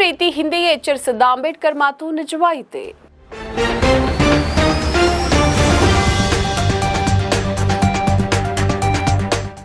ರೀತಿ ಹಿಂದೆಯೇ ಎಚ್ಚರಿಸಿದ್ದ ಅಂಬೇಡ್ಕರ್ ಮಾತು ನಿಜವಾಯಿತೆ.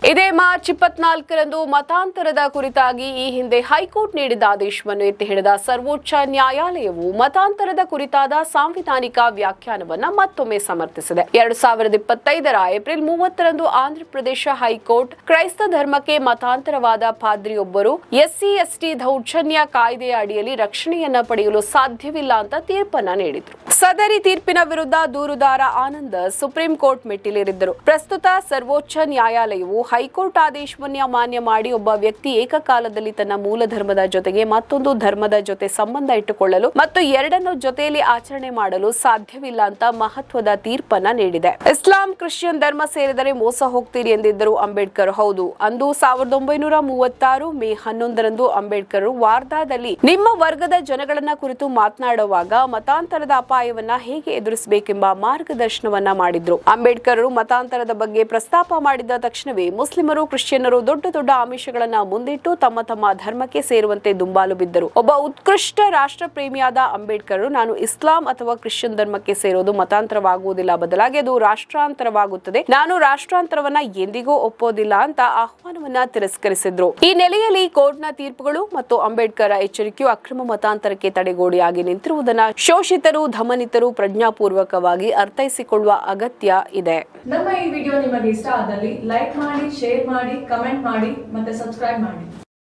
ಇದೇ ಮಾರ್ಚ್ 24ರಂದು ಮತಾಂತರದ ಕುರಿತಾಗಿ ಈ ಹಿಂದೆ ಹೈಕೋರ್ಟ್ ನೀಡಿದ ಆದೇಶವನ್ನು ಎತ್ತಿ ಹಿಡಿದ ಸರ್ವೋಚ್ಚ ನ್ಯಾಯಾಲಯವು ಮತಾಂತರದ ಕುರಿತಾದ ಸಾಂವಿಧಾನಿಕ ವ್ಯಾಖ್ಯಾನವನ್ನು ಮತ್ತೊಮ್ಮೆ ಸಮರ್ಥಿಸಿದೆ. 2025ರ ಏಪ್ರಿಲ್ 30ರಂದು ಆಂಧ್ರಪ್ರದೇಶ ಹೈಕೋರ್ಟ್ ಕ್ರೈಸ್ತ ಧರ್ಮಕ್ಕೆ ಮತಾಂತರವಾದ ಪಾದ್ರಿಯೊಬ್ಬರು ಎಸ್ಸಿ ಎಸ್ಟಿ ದೌರ್ಜನ್ಯ ಕಾಯ್ದೆಯ ಅಡಿಯಲ್ಲಿ ರಕ್ಷಣೆಯನ್ನ ಪಡೆಯಲು ಸಾಧ್ಯವಿಲ್ಲ ಅಂತ ತೀರ್ಪನ್ನ ನೀಡಿದ್ರು. ಸದರಿ ತೀರ್ಪಿನ ವಿರುದ್ಧ ದೂರುದಾರ ಆನಂದ್ ಸುಪ್ರೀಂ ಕೋರ್ಟ್ ಮೆಟ್ಟಿಲೇರಿದ್ದರು. ಪ್ರಸ್ತುತ ಸರ್ವೋಚ್ಚ ನ್ಯಾಯಾಲಯವು ಹೈಕೋರ್ಟ್ ಆದೇಶವನ್ನ ಮಾನ್ಯ ಮಾಡಿ ಒಬ್ಬ ವ್ಯಕ್ತಿ ಏಕಕಾಲದಲ್ಲಿ ತನ್ನ ಮೂಲ ಧರ್ಮದ ಜೊತೆಗೆ ಮತ್ತೊಂದು ಧರ್ಮದ ಜೊತೆ ಸಂಬಂಧ ಇಟ್ಟುಕೊಳ್ಳಲು ಮತ್ತು ಎರಡನ್ನು ಜೊತೆಯಲ್ಲಿ ಆಚರಣೆ ಮಾಡಲು ಸಾಧ್ಯವಿಲ್ಲ ಅಂತ ಮಹತ್ವದ ತೀರ್ಪನ್ನ ನೀಡಿದೆ. ಇಸ್ಲಾಂ ಕ್ರಿಶ್ಚಿಯನ್ ಧರ್ಮ ಸೇರಿದರೆ ಮೋಸ ಹೋಗ್ತೀರಿ ಎಂದಿದ್ದರು ಅಂಬೇಡ್ಕರ್. ಹೌದು, ಅಂದು 1936 ಮೇ 11ರಂದು ಅಂಬೇಡ್ಕರ್ ವಾರ್ಧಾದಲ್ಲಿ ನಿಮ್ಮ ವರ್ಗದ ಜನಗಳನ್ನ ಕುರಿತು ಮಾತನಾಡುವಾಗ ಮತಾಂತರದ ಅಪಾಯವನ್ನ ಹೇಗೆ ಎದುರಿಸಬೇಕೆಂಬ ಮಾರ್ಗದರ್ಶನವನ್ನ ಮಾಡಿದ್ರು. ಅಂಬೇಡ್ಕರ್ ಮತಾಂತರದ ಬಗ್ಗೆ ಪ್ರಸ್ತಾಪ ಮಾಡಿದ ತಕ್ಷಣವೇ ಮುಸ್ಲಿಮರು ಕ್ರಿಶ್ಚಿಯನ್ನರು ದೊಡ್ಡ ದೊಡ್ಡ ಆಮಿಷಗಳನ್ನ ಮುಂದಿಟ್ಟು ತಮ್ಮ ತಮ್ಮ ಧರ್ಮಕ್ಕೆ ಸೇರುವಂತೆ ದುಂಬಾಲು ಬಿದ್ದರು. ಒಬ್ಬ ಉತ್ಕೃಷ್ಟ ರಾಷ್ಟ್ರ ಪ್ರೇಮಿಯಾದ ಅಂಬೇಡ್ಕರ್ ನಾನು ಇಸ್ಲಾಂ ಅಥವಾ ಕ್ರಿಶ್ಚಿಯನ್ ಧರ್ಮಕ್ಕೆ ಸೇರೋದು ಮತಾಂತರವಾಗುವುದಿಲ್ಲ, ಬದಲಾಗಿ ಅದು ರಾಷ್ಟ್ರಾಂತರವಾಗುತ್ತದೆ, ನಾನು ರಾಷ್ಟ್ರಾಂತರವನ್ನ ಎಂದಿಗೂ ಒಪ್ಪೋದಿಲ್ಲ ಅಂತ ಆಹ್ವಾನವನ್ನ ತಿರಸ್ಕರಿಸಿದ್ರು. ಈ ನೆಲೆಯಲ್ಲಿ ಕೋರ್ಟ್ನ ತೀರ್ಪುಗಳು ಮತ್ತು ಅಂಬೇಡ್ಕರ್ ಎಚ್ಚರಿಕೆಯು ಅಕ್ರಮ ಮತಾಂತರಕ್ಕೆ ತಡೆಗೋಡೆಯಾಗಿ ನಿಂತಿರುವುದನ್ನ ಶೋಷಿತರು ಧಮನಿತರು ಪ್ರಜ್ಞಾಪೂರ್ವಕವಾಗಿ ಅರ್ಥೈಸಿಕೊಳ್ಳುವ ಅಗತ್ಯ ಇದೆ. ನಮ್ಮ ಈ ವಿಡಿಯೋ ನಿಮಗೆ ಇಷ್ಟ ಆದಲ್ಲಿ ಲೈಕ್ ಮಾಡಿ, ಶೇರ್ ಮಾಡಿ, ಕಮೆಂಟ್ ಮಾಡಿ ಮತ್ತೆ ಸಬ್ಸ್ಕ್ರೈಬ್ ಮಾಡಿ.